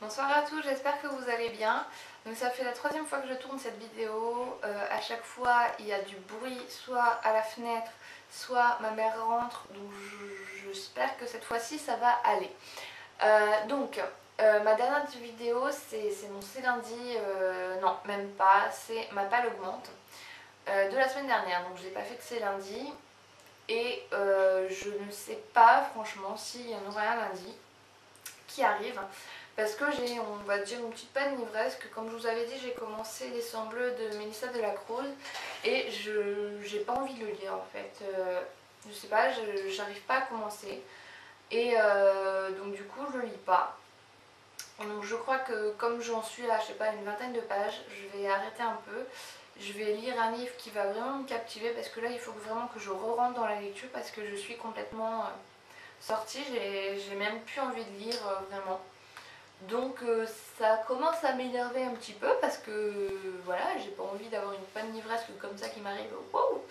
Bonsoir à tous, j'espère que vous allez bien. Donc ça fait la troisième fois que je tourne cette vidéo. À chaque fois il y a du bruit, soit à la fenêtre, soit ma mère rentre. Donc j'espère que cette fois-ci ça va aller. Ma dernière vidéo c'est mon c'est lundi, non même pas, c'est ma palle augmente de la semaine dernière. Donc je n'ai pas fait de c'est lundi. Et je ne sais pas franchement s'il y en aura un lundi qui arrive. Parce que j'ai, on va dire, une petite panne d'ivresse, que comme je vous avais dit, j'ai commencé Les Sangs Bleus de Mélissa Delacroze et j'ai pas envie de le lire en fait. Je sais pas, j'arrive pas à commencer. Et donc du coup, je le lis pas. Donc je crois que comme j'en suis à, je sais pas, une vingtaine de pages, je vais arrêter un peu. Je vais lire un livre qui va vraiment me captiver parce que là, il faut vraiment que je re-rentre dans la lecture parce que je suis complètement sortie. J'ai même plus envie de lire vraiment. Donc ça commence à m'énerver un petit peu parce que voilà, j'ai pas envie d'avoir une panne d'ivresse comme ça qui m'arrive. Wow.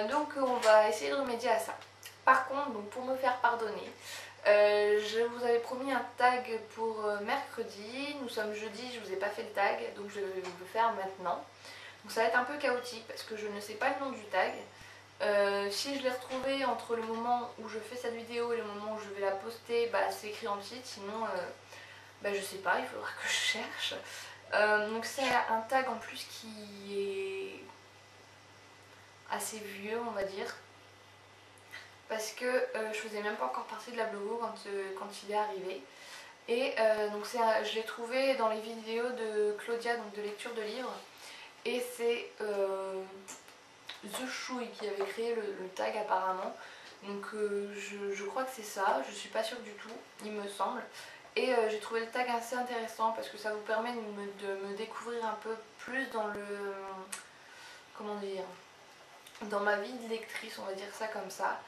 Donc on va essayer de remédier à ça. Par contre, donc pour me faire pardonner, je vous avais promis un tag pour mercredi. Nous sommes jeudi, je vous ai pas fait le tag, donc je vais le faire maintenant. Donc ça va être un peu chaotique parce que je ne sais pas le nom du tag. Si je l'ai retrouvé entre le moment où je fais cette vidéo et le moment où je vais la poster, bah, c'est écrit en titre, sinon bah, je sais pas, il faudra que je cherche. Donc c'est un tag en plus qui est assez vieux on va dire. Parce que je faisais même pas encore partie de la blogo quand il est arrivé. Et donc je l'ai trouvé dans les vidéos de Claudia, donc de lecture de livres. Et c'est The Chouille qui avait créé le tag apparemment. Donc je crois que c'est ça, je suis pas sûre du tout, il me semble. Et j'ai trouvé le tag assez intéressant parce que ça vous permet de me découvrir un peu plus dans le... comment dire, dans ma vie de lectrice, on va dire ça comme ça.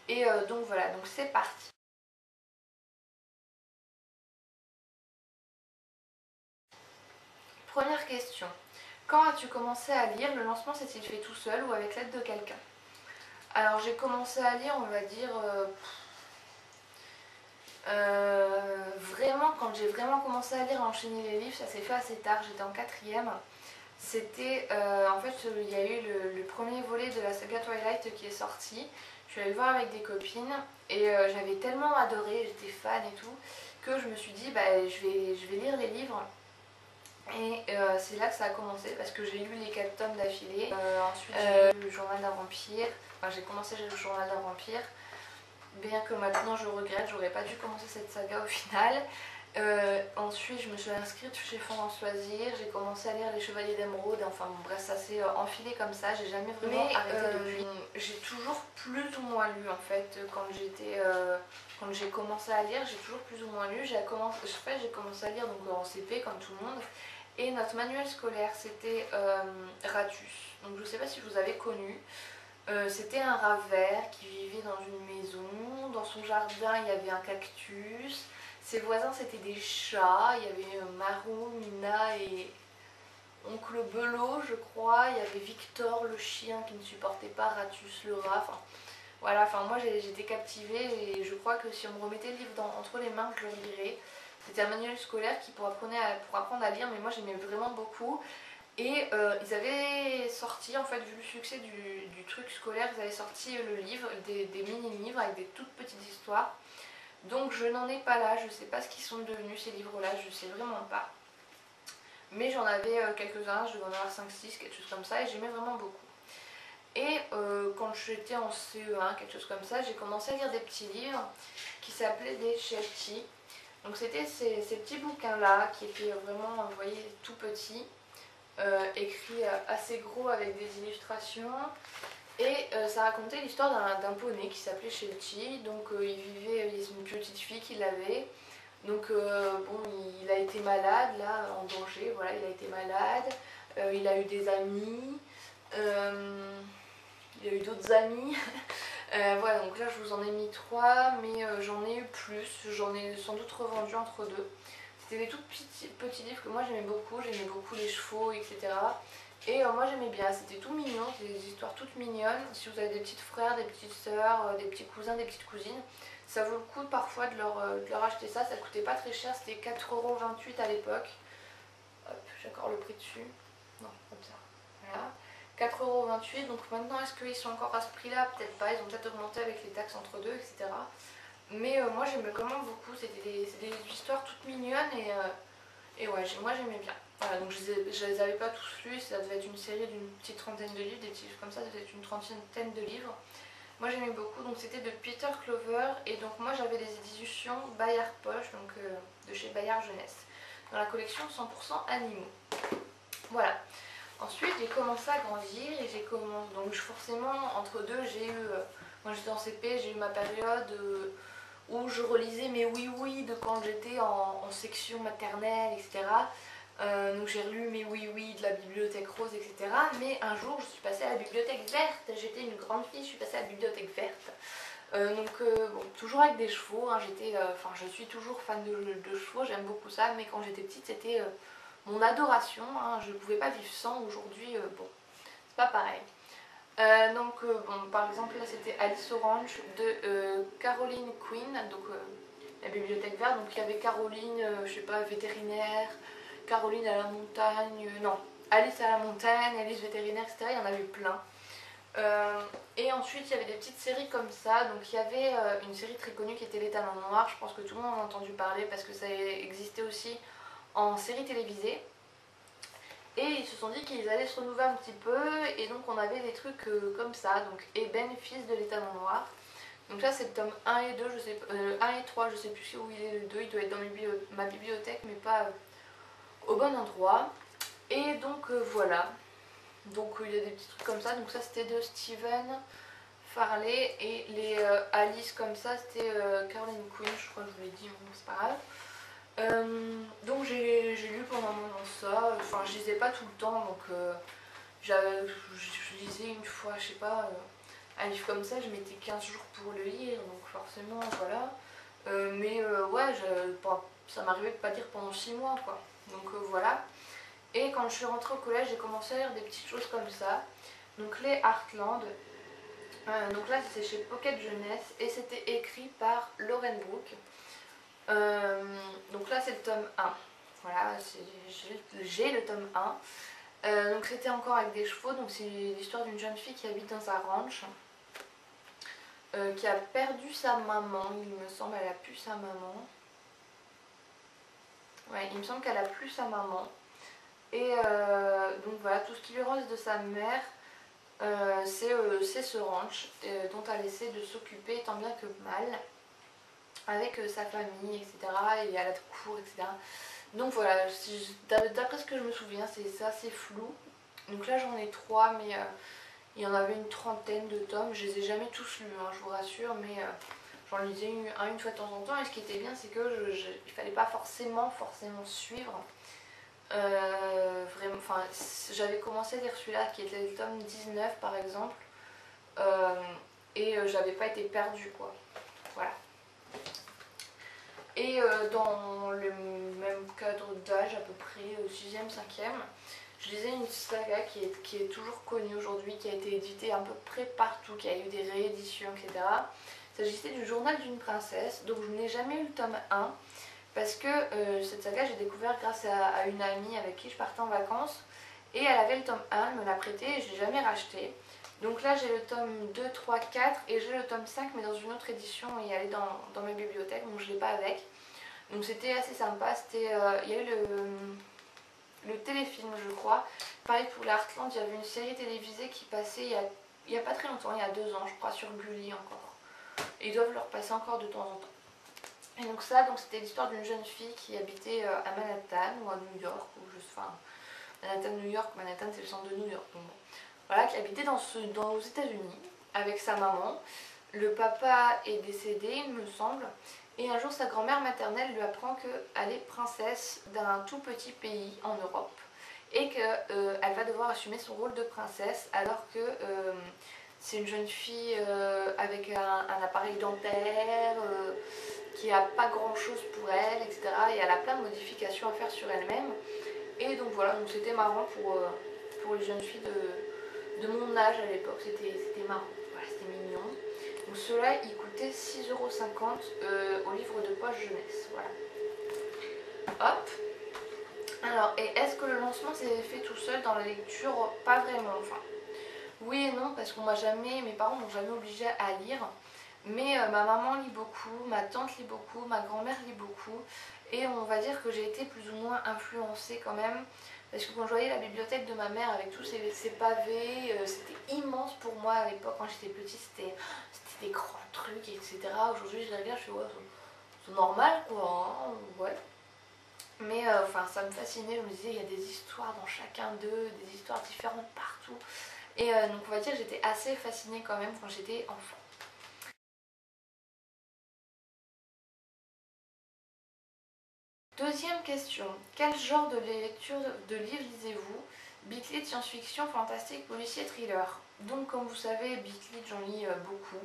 Et donc voilà, donc c'est parti. Première question. Quand as-tu commencé à lire? Le lancement s'est-il fait tout seul ou avec l'aide de quelqu'un? Alors j'ai commencé à lire, on va dire... vraiment, quand j'ai vraiment commencé à lire, à enchaîner les livres, ça s'est fait assez tard, j'étais en quatrième. C'était, en fait, il y a eu le premier volet de la saga Twilight qui est sorti. Je suis allée le voir avec des copines et j'avais tellement adoré, j'étais fan et tout, que je me suis dit, bah, je vais lire les livres. Et c'est là que ça a commencé parce que j'ai lu les 4 tomes d'affilée. Ensuite, j'ai lu le journal d'un vampire. Enfin, j'ai commencé le journal d'un vampire. Bien que maintenant je regrette, j'aurais pas dû commencer cette saga au final. Ensuite je me suis inscrite chez France Loisirs, j'ai commencé à lire Les Chevaliers d'Émeraude, enfin bon, bref ça s'est enfilé comme ça, j'ai jamais vraiment arrêté depuis. J'ai toujours plus ou moins lu en fait quand j'ai commencé à lire, j'ai toujours plus ou moins lu. J'ai commencé à lire donc en CP comme tout le monde. Et notre manuel scolaire c'était Ratus, donc je sais pas si vous avez connu. C'était un rat vert qui vivait dans une maison. Dans son jardin, il y avait un cactus. Ses voisins, c'était des chats. Il y avait Marou, Mina et Oncle Belot, je crois. Il y avait Victor, le chien, qui ne supportait pas Ratus, le rat. Enfin, voilà, enfin, moi, j'étais captivée et je crois que si on me remettait le livre entre les mains, je le lirais. C'était un manuel scolaire pour apprendre à lire, mais moi, j'aimais vraiment beaucoup. Et ils avaient sorti, en fait, vu le succès du truc scolaire, ils avaient sorti le livre, des mini-livres avec des toutes petites histoires. Donc je n'en ai pas là, je ne sais pas ce qu'ils sont devenus ces livres-là, je ne sais vraiment pas. Mais j'en avais quelques-uns, je devais en avoir 5-6, quelque chose comme ça, et j'aimais vraiment beaucoup. Et quand j'étais en CE1, quelque chose comme ça, j'ai commencé à lire des petits livres qui s'appelaient des Sheltie. Donc c'était ces petits bouquins-là qui étaient vraiment, vous voyez, tout petits. Écrit assez gros avec des illustrations et ça racontait l'histoire d'un poney qui s'appelait Sheltie. Donc il vivait, c'est une petite fille qui l'avait. Donc bon, il a été malade là, en danger, voilà, il a été malade. Il a eu des amis, il a eu d'autres amis. Voilà, donc là je vous en ai mis 3, mais j'en ai eu plus, j'en ai sans doute revendu entre deux. C'était des tout petits livres que moi j'aimais beaucoup les chevaux, etc. Et moi j'aimais bien, c'était tout mignon, c'était des histoires toutes mignonnes. Si vous avez des petits frères, des petites sœurs, des petits cousins, des petites cousines, Ça vaut le coup parfois de leur acheter ça. Ça coûtait pas très cher, c'était 4,28 € à l'époque. Hop, j'ai encore le prix dessus. Non, comme ça. Voilà. 4,28 €. Donc maintenant, est-ce qu'ils sont encore à ce prix-là? Peut-être pas. Ils ont peut-être augmenté avec les taxes entre deux, etc. Mais moi, j'aimais quand même beaucoup. C'était des histoires toutes mignonnes et ouais, moi j'aimais bien. Voilà, donc je les avais pas tous lus. Ça devait être une série d'une petite trentaine de livres, des petits livres comme ça devait être une trentaine de livres. Moi j'aimais beaucoup, donc c'était de Peter Clover et donc moi j'avais les éditions Bayard Poche, donc de chez Bayard Jeunesse, dans la collection 100% animaux. Voilà. Ensuite j'ai commencé à grandir et j'ai commencé, donc forcément entre deux j'ai eu, moi j'étais en CP, j'ai eu ma période où je relisais mes oui-oui de quand j'étais en section maternelle, etc. Donc j'ai relu mes oui-oui de la bibliothèque rose, etc. Mais un jour je suis passée à la bibliothèque verte, j'étais une grande fille, je suis passée à la bibliothèque verte. Bon, toujours avec des chevaux, hein, je suis toujours fan de chevaux, j'aime beaucoup ça, mais quand j'étais petite c'était mon adoration, hein, je ne pouvais pas vivre sans. Aujourd'hui, bon, c'est pas pareil. Bon, par exemple là c'était Alice Orange de Caroline Quinn, donc la bibliothèque verte. Donc il y avait Caroline, je sais pas, vétérinaire, Caroline à la montagne, non, Alice à la montagne, Alice vétérinaire, etc. Il y en avait plein. Et ensuite il y avait des petites séries comme ça. Donc il y avait une série très connue qui était Les Talons Noirs. Je pense que tout le monde en a entendu parler parce que ça existait aussi en série télévisée. Et ils se sont dit qu'ils allaient se renouveler un petit peu, et donc on avait des trucs comme ça, donc Eben, fils de l'étalon noir. Donc là c'est le tome 1 et 2, 1 et 3, je sais plus où il est le 2, il doit être dans ma bibliothèque, mais pas au bon endroit. Et donc voilà, donc il y a des petits trucs comme ça, donc ça c'était de Stephen Farley, et les Alice comme ça c'était Caroline Quinn, je crois que je vous l'ai dit, mais c'est pas grave. Donc j'ai lu pendant un moment ça, enfin je lisais pas tout le temps, donc je lisais une fois, je sais pas, un livre comme ça, je mettais 15 jours pour le lire, donc forcément voilà. Ouais, ça m'arrivait de pas lire pendant 6 mois quoi, donc voilà. Et quand je suis rentrée au collège, j'ai commencé à lire des petites choses comme ça, donc les Heartland. Donc là c'est chez Pocket Jeunesse et c'était écrit par Lauren Brooke. Donc là c'est le tome 1, voilà, j'ai le tome 1. Donc c'était encore avec des chevaux, donc c'est l'histoire d'une jeune fille qui habite dans un ranch, qui a perdu sa maman, il me semble, elle a plus sa maman. Ouais, il me semble qu'elle a plus sa maman. Et donc voilà, tout ce qui lui reste de sa mère, c'est ce ranch dont elle essaie de s'occuper tant bien que mal, avec sa famille, etc. Et à la cour, etc. Donc voilà, d'après ce que je me souviens, c'est assez flou. Donc là j'en ai 3, mais il y en avait une trentaine de tomes. Je les ai jamais tous lus, hein, je vous rassure, mais j'en lisais une fois de temps en temps. Et ce qui était bien, c'est que il fallait pas forcément suivre. Vraiment, enfin, j'avais commencé à lire celui-là qui était le tome 19 par exemple. J'avais pas été perdue quoi. Voilà. Et dans le même cadre d'âge, à peu près 6e, 5e, je lisais une saga qui est toujours connue aujourd'hui, qui a été éditée à peu près partout, qui a eu des rééditions, etc. Il s'agissait du Journal d'une princesse, donc je n'ai jamais eu le tome 1, parce que cette saga j'ai découvert grâce à une amie avec qui je partais en vacances, et elle avait le tome 1, elle me l'a prêté et je ne l'ai jamais racheté. Donc là j'ai le tome 2, 3, 4 et j'ai le tome 5 mais dans une autre édition et elle est dans mes bibliothèques, donc je ne l'ai pas avec. Donc c'était assez sympa, il y a eu le téléfilm je crois. Pareil pour l'Heartland, il y avait une série télévisée qui passait il y a pas très longtemps, il y a 2 ans je crois, sur Gulli encore. Et ils doivent le repasser encore de temps en temps. Et donc c'était l'histoire d'une jeune fille qui habitait à Manhattan ou à New York, ou enfin Manhattan, New York, Manhattan c'est le centre de New York. Donc bon. Voilà, qui habitait aux États-Unis avec sa maman. Le papa est décédé, il me semble. Et un jour, sa grand-mère maternelle lui apprend qu'elle est princesse d'un tout petit pays en Europe. Et qu'elle va devoir assumer son rôle de princesse alors que c'est une jeune fille avec un appareil dentaire, qui n'a pas grand-chose pour elle, etc. Et elle a plein de modifications à faire sur elle-même. Et donc voilà, donc c'était marrant pour les jeunes filles de mon âge à l'époque, c'était marrant, voilà, c'était mignon. Donc ceux-là, ils coûtaient 6,50 € au livre de poche jeunesse. Voilà. Hop. Alors, et est-ce que le lancement s'est fait tout seul dans la lecture? Pas vraiment, enfin. Oui et non, parce mes parents m'ont jamais obligée à lire. Mais ma maman lit beaucoup, ma tante lit beaucoup, ma grand-mère lit beaucoup. Et on va dire que j'ai été plus ou moins influencée quand même. Parce que quand je voyais la bibliothèque de ma mère avec tous ces pavés, c'était immense pour moi à l'époque quand j'étais petite, c'était des grands trucs, etc. Aujourd'hui je les regarde, je fais ouais, c'est normal quoi, hein, ouais. Mais enfin ça me fascinait, je me disais il y a des histoires dans chacun d'eux, des histoires différentes partout. Et donc on va dire que j'étais assez fascinée quand même quand j'étais enfant. Deuxième question, quel genre de lecture de livre lisez-vous? Bit.ly, science-fiction, fantastique, policier, thriller. Donc comme vous savez, Bit.ly j'en lis beaucoup.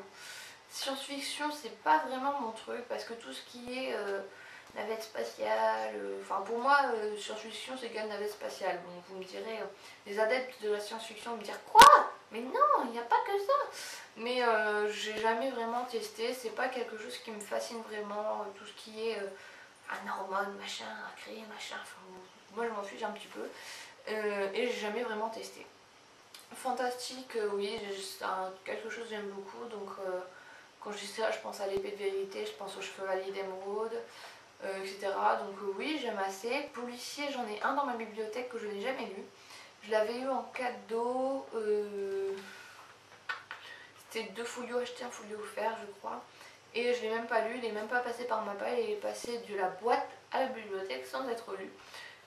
Science-fiction c'est pas vraiment mon truc parce que tout ce qui est navette spatiale, enfin pour moi science-fiction c'est égal navette spatiale. Bon vous me direz, les adeptes de la science-fiction vont me dire quoi? Mais non, il n'y a pas que ça. Mais j'ai jamais vraiment testé, c'est pas quelque chose qui me fascine vraiment, tout ce qui est un hormone, machin, à créer, machin, enfin, moi je m'en fiche un petit peu. Et j'ai jamais vraiment testé. Fantastique, oui, c'est quelque chose que j'aime beaucoup, donc quand je dis ça, je pense à l'épée de vérité, je pense au chevalier d'émeraude, etc. Donc oui, j'aime assez. Policier, j'en ai un dans ma bibliothèque que je n'ai jamais lu. Je l'avais eu en cadeau, c'était 2 folios achetés, un folio offert, je crois. Et je ne l'ai même pas lu, il n'est même pas passé par ma palle, il est passé de la boîte à la bibliothèque sans être lu.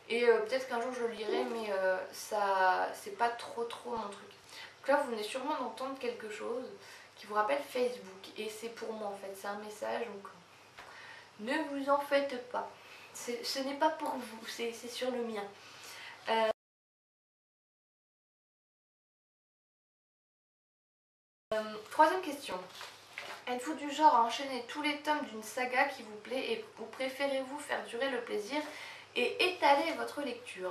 Et peut-être qu'un jour je le lirai, mais ça c'est pas trop mon truc. Donc là vous venez sûrement d'entendre quelque chose qui vous rappelle Facebook. Et c'est pour moi en fait, c'est un message, donc ne vous en faites pas. Ce n'est pas pour vous, c'est sur le mien. Troisième question. Êtes-vous du genre à enchaîner tous les tomes d'une saga qui vous plaît ou préférez-vous faire durer le plaisir et étaler votre lecture?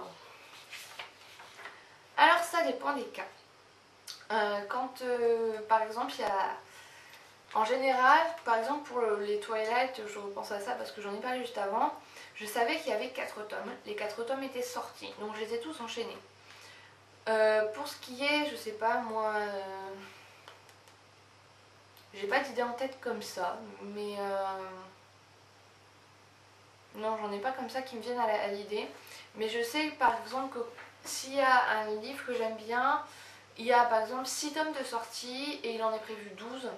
Alors ça dépend des cas. Quand par exemple il y a... En général, par exemple pour les Twilight, je repense à ça parce que j'en ai parlé juste avant, je savais qu'il y avait 4 tomes. Les 4 tomes étaient sortis, donc je les ai tous enchaînés. Pour ce qui est, je sais pas moi... j'ai pas d'idée en tête comme ça, mais... non, j'en ai pas comme ça qui me viennent à l'idée. Mais je sais par exemple que s'il y a un livre que j'aime bien, il y a par exemple 6 tomes de sortie et il en est prévu 12.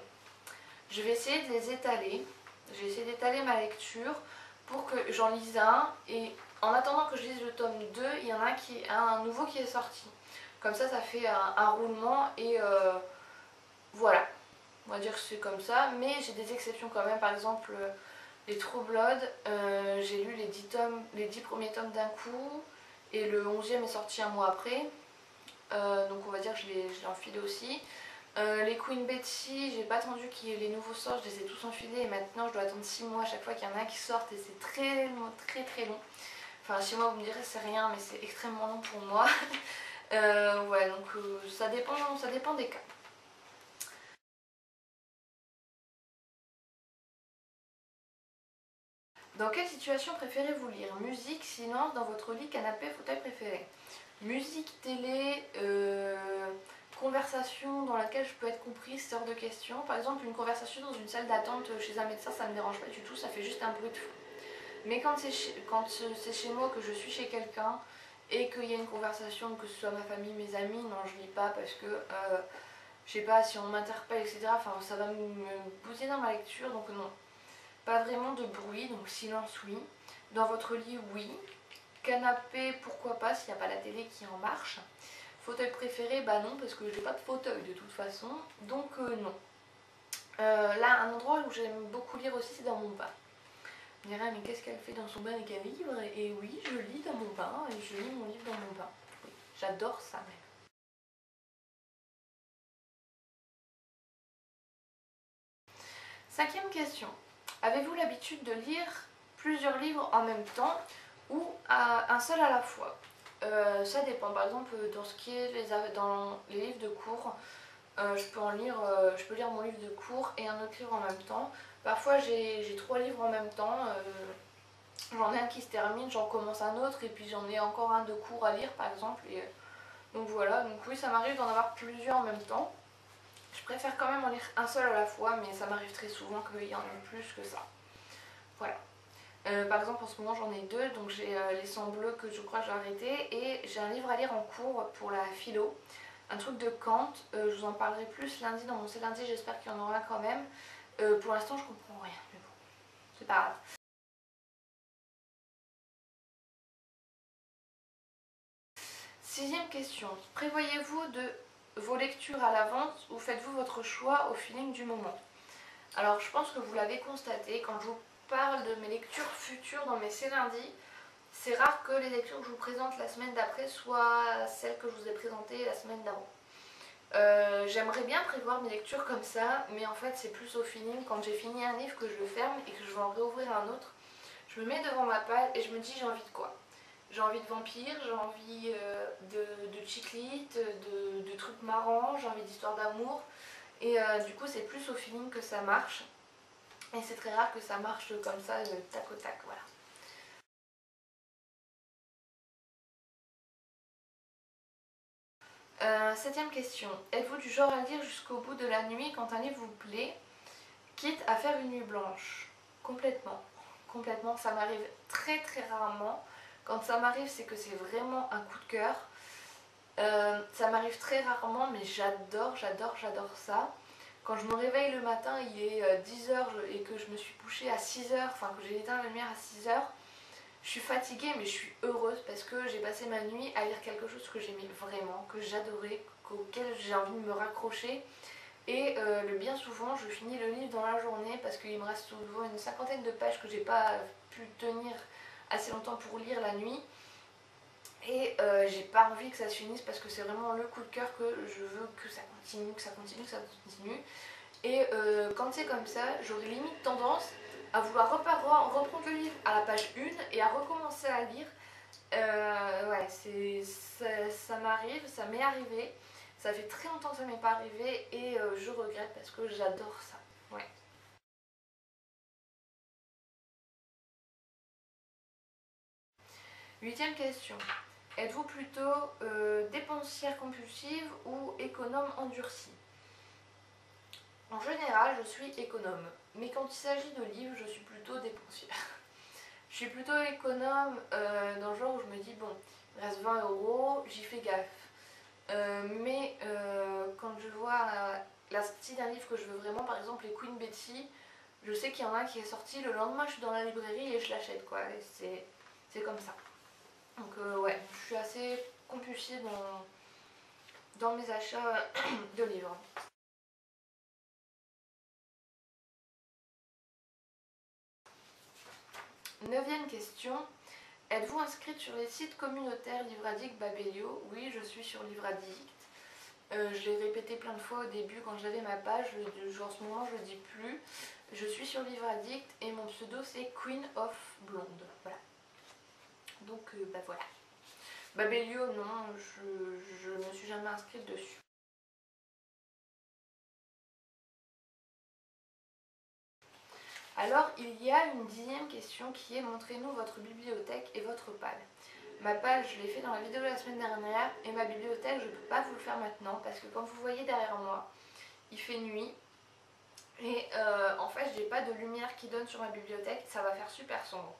Je vais essayer de les étaler. Je vais essayer d'étaler ma lecture pour que j'en lise un. Et en attendant que je lise le tome 2, il y en a un nouveau qui est sorti. Comme ça fait un roulement et voilà. On va dire que c'est comme ça. Mais j'ai des exceptions quand même. Par exemple... les True Blood, j'ai lu les 10 premiers tomes d'un coup et le 11e est sorti un mois après, donc on va dire que je l'ai enfilé aussi. Les Queen Betty, j'ai pas attendu que les nouveaux sortent, je les ai tous enfilés et maintenant je dois attendre 6 mois à chaque fois qu'il y en a un qui sortent et c'est très long. Enfin 6 mois vous me direz c'est rien mais c'est extrêmement long pour moi. Ouais donc ça dépend des cas. Dans quelle situation préférez-vous lire? Musique, silence, dans votre lit, canapé, fauteuil préféré? Musique, télé, conversation dans laquelle je peux être comprise, c'est hors de question. Par exemple, une conversation dans une salle d'attente chez un médecin, ça ne me dérange pas du tout, ça fait juste un bruit de fond. Mais quand c'est chez moi, que je suis chez quelqu'un et qu'il y a une conversation, que ce soit ma famille, mes amis, non, je lis pas parce que, je sais pas, si on m'interpelle, etc., enfin, ça va me bousiller dans ma lecture, donc non. Pas vraiment de bruit, donc silence oui. Dans votre lit, oui. Canapé, pourquoi pas, s'il n'y a pas la télé qui en marche. Fauteuil préféré, bah non, parce que j'ai pas de fauteuil de toute façon, donc non. Là, un endroit où j'aime beaucoup lire aussi, c'est dans mon bain. Vous me direz, mais qu'est-ce qu'elle fait dans son bain avec un livre? Et oui, je lis dans mon bain, et je lis mon livre dans mon bain. Oui, j'adore ça même. Cinquième question. Avez-vous l'habitude de lire plusieurs livres en même temps ou un seul à la fois? Ça dépend. Par exemple, dans ce qui est dans les livres de cours, je peux lire mon livre de cours et un autre livre en même temps. Parfois j'ai 3 livres en même temps. J'en ai un qui se termine, j'en commence un autre et puis j'en ai encore un de cours à lire par exemple. Donc voilà, donc oui, ça m'arrive d'en avoir plusieurs en même temps. Je préfère quand même en lire un seul à la fois, mais ça m'arrive très souvent qu'il y en ait plus que ça. Voilà. Par exemple en ce moment j'en ai 2, donc j'ai Les sangs bleus que je crois que j'ai arrêté et j'ai un livre à lire en cours pour la philo, un truc de Kant. Je vous en parlerai plus lundi dans mon C'est lundi, j'espère qu'il y en aura quand même. Pour l'instant je comprends rien, mais bon, c'est pas grave. Sixième question, prévoyez-vous de vos lectures à l'avance ou faites-vous votre choix au feeling du moment? Alors je pense que vous l'avez constaté, quand je vous parle de mes lectures futures dans mes C'est lundi, c'est rare que les lectures que je vous présente la semaine d'après soient celles que je vous ai présentées la semaine d'avant. J'aimerais bien prévoir mes lectures comme ça, mais en fait c'est plus au feeling. Quand j'ai fini un livre, que je le ferme et que je vais en réouvrir un autre, je me mets devant ma page et je me dis j'ai envie de quoi? J'ai envie de vampires, j'ai envie de chick lit, de trucs marrants, j'ai envie d'histoires d'amour. Et du coup c'est plus au feeling que ça marche. Et c'est très rare que ça marche comme ça, tac au tac, voilà. Septième question. Êtes-vous du genre à lire jusqu'au bout de la nuit quand un livre vous plaît, quitte à faire une nuit blanche? Complètement. Complètement. Ça m'arrive très très rarement. Quand ça m'arrive, c'est que c'est vraiment un coup de cœur. Ça m'arrive très rarement, mais j'adore ça. Quand je me réveille le matin, il est 10 h et que je me suis couchée à 6 h, enfin que j'ai éteint la lumière à 6 h, je suis fatiguée mais je suis heureuse parce que j'ai passé ma nuit à lire quelque chose que j'aimais vraiment, que j'adorais, auquel j'ai envie de me raccrocher. Et bien souvent, je finis le livre dans la journée parce qu'il me reste souvent une 50aine de pages que j'ai pas pu tenir assez longtemps pour lire la nuit. Et j'ai pas envie que ça se finisse parce que c'est vraiment le coup de cœur que je veux que ça continue, que ça continue, que ça continue. Et quand c'est comme ça, j'aurais limite tendance à vouloir reprendre le livre à la page 1 et à recommencer à lire. Ouais, ça m'arrive, ça m'est arrivé. Ça fait très longtemps que ça m'est pas arrivé et je regrette parce que j'adore ça. Ouais. Huitième question. Êtes-vous plutôt dépensière compulsive ou économe endurcie? En général, je suis économe, mais quand il s'agit de livres, je suis plutôt dépensière. Je suis plutôt économe dans le genre où je me dis, bon, il reste 20 €, j'y fais gaffe. Mais quand je vois la sortie d'un livre que je veux vraiment, par exemple les Queen Betty, je sais qu'il y en a un qui est sorti, le lendemain je suis dans la librairie et je l'achète quoi. C'est comme ça. Donc ouais, je suis assez compulsive dans mes achats de livres. Neuvième question. Êtes-vous inscrite sur les sites communautaires Livraddict, Babelio? Oui, je suis sur Livraddict. Je l'ai répété plein de fois au début quand j'avais ma page, en ce moment je le dis plus. Je suis sur Livraddict et mon pseudo c'est Queen of Blonde. Voilà. Donc bah voilà. Babelio non, je ne me suis jamais inscrite dessus. Alors il y a une 10e question qui est montrez-nous votre bibliothèque et votre palle. Ma palle, je l'ai fait dans la vidéo de la semaine dernière et ma bibliothèque, je ne peux pas vous le faire maintenant parce que comme vous voyez derrière moi, il fait nuit et en fait, j'ai pas de lumière qui donne sur ma bibliothèque, ça va faire super sombre.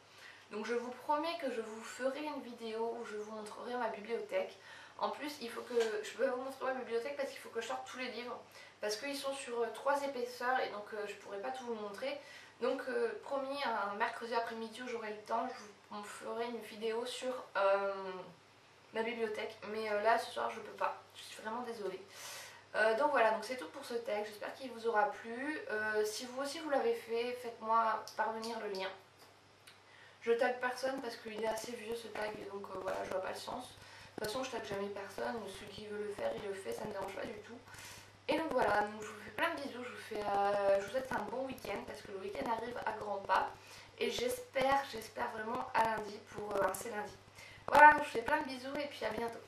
Donc je vous promets que je vous ferai une vidéo où je vous montrerai ma bibliothèque. En plus, il faut que je peux vous montrer ma bibliothèque parce qu'il faut que je sorte tous les livres parce qu'ils sont sur 3 épaisseurs et donc je pourrai pas tout vous montrer. Donc promis, un mercredi après-midi où j'aurai le temps, je vous ferai une vidéo sur ma bibliothèque. Mais là, ce soir, je peux pas. Je suis vraiment désolée. Donc voilà, donc c'est tout pour ce tag. J'espère qu'il vous aura plu. Si vous aussi vous l'avez fait, faites-moi parvenir le lien. Je tag personne parce qu'il est assez vieux ce tag, donc voilà, je vois pas le sens. De toute façon, je tag jamais personne. Celui qui veut le faire, il le fait, ça ne me dérange pas du tout. Et donc voilà, donc je vous fais plein de bisous, je vous souhaite un bon week-end parce que le week-end arrive à grands pas. Et j'espère vraiment à lundi pour un C'est lundi. Voilà, donc je vous fais plein de bisous et puis à bientôt.